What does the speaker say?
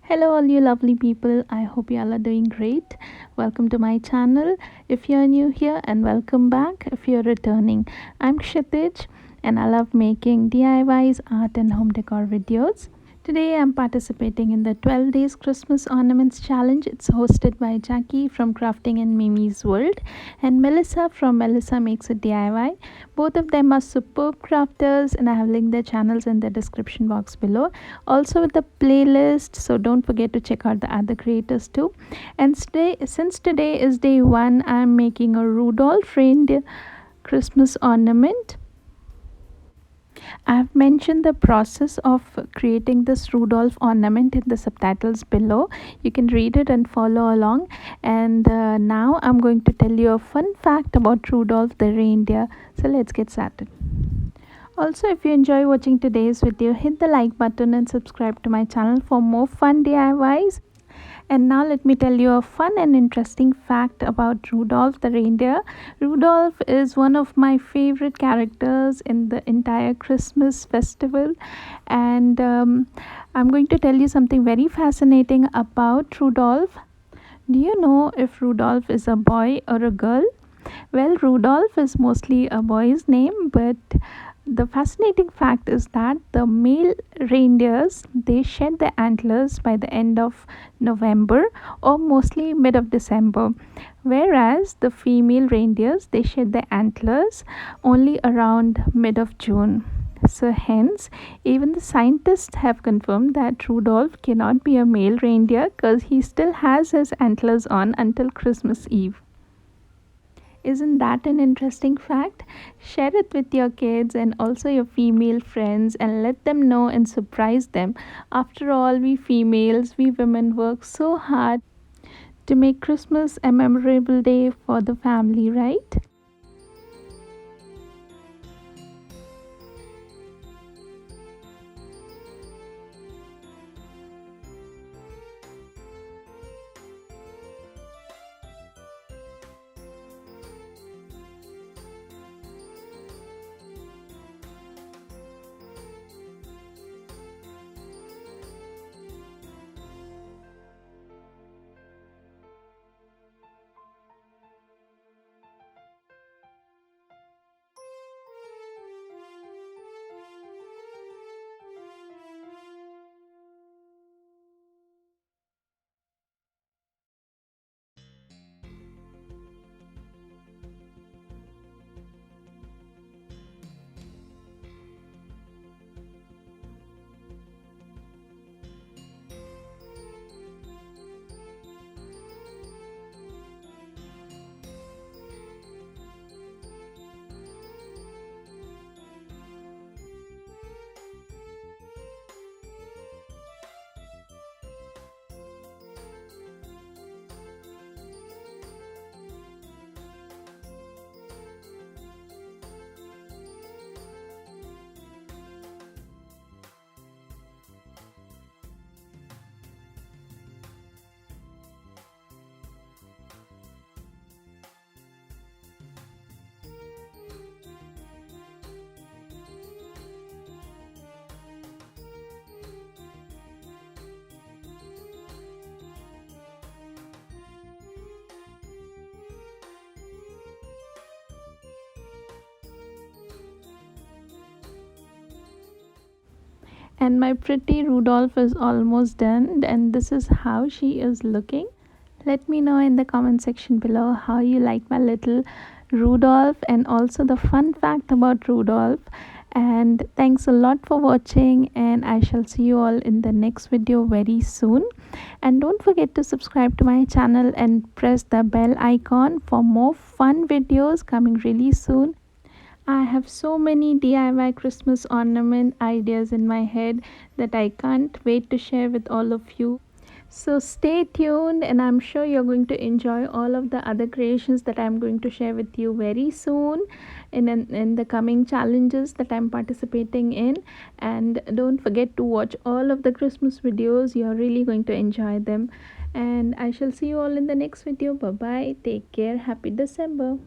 Hello, all you lovely people. I hope you all are doing great. Welcome to my channel. If you're new here, and welcome back if you're returning. I'm Kshitij, and I love making DIYs, art, and home decor videos. Today, I'm participating in the 12 Days Christmas Ornaments Challenge. It's hosted by Jackie from Crafting in Mimi's World and Melissa from Melissa Makes It DIY. Both of them are superb crafters, and I have linked their channels in the description box below. Also, with the playlist, so don't forget to check out the other creators too. And since today is day one, I'm making a Rudolf reindeer Christmas ornament. I've mentioned the process of creating this Rudolph ornament in the subtitles below. You can read it and follow along. And now I'm going to tell you a fun fact about Rudolph the reindeer. So let's get started. Also, if you enjoy watching today's video, hit the like button and subscribe to my channel for more fun DIYs. And now let me tell you a fun and interesting fact about Rudolph the reindeer. Rudolph is one of my favorite characters in the entire Christmas festival. And I'm going to tell you something very fascinating about Rudolph. Do you know if Rudolph is a boy or a girl? Well, Rudolph is mostly a boy's name, but the fascinating fact is that the male reindeers, they shed their antlers by the end of November or mostly mid of December, whereas the female reindeers, they shed their antlers only around mid of June. So hence, even the scientists have confirmed that Rudolph cannot be a male reindeer because he still has his antlers on until Christmas Eve. Isn't that an interesting fact? Share it with your kids and also your female friends and let them know and surprise them. After all, we females, we women work so hard to make Christmas a memorable day for the family, right? And my pretty Rudolph is almost done, and this is how she is looking. Let me know in the comment section below how you like my little Rudolph and also the fun fact about Rudolph. And thanks a lot for watching, and I shall see you all in the next video very soon. And don't forget to subscribe to my channel and press the bell icon for more fun videos coming really soon. I have so many DIY Christmas ornament ideas in my head that I can't wait to share with all of you. So stay tuned, and I'm sure you're going to enjoy all of the other creations that I'm going to share with you very soon in the coming challenges that I'm participating in. And don't forget to watch all of the Christmas videos. You're really going to enjoy them. And I shall see you all in the next video. Bye bye. Take care. Happy December.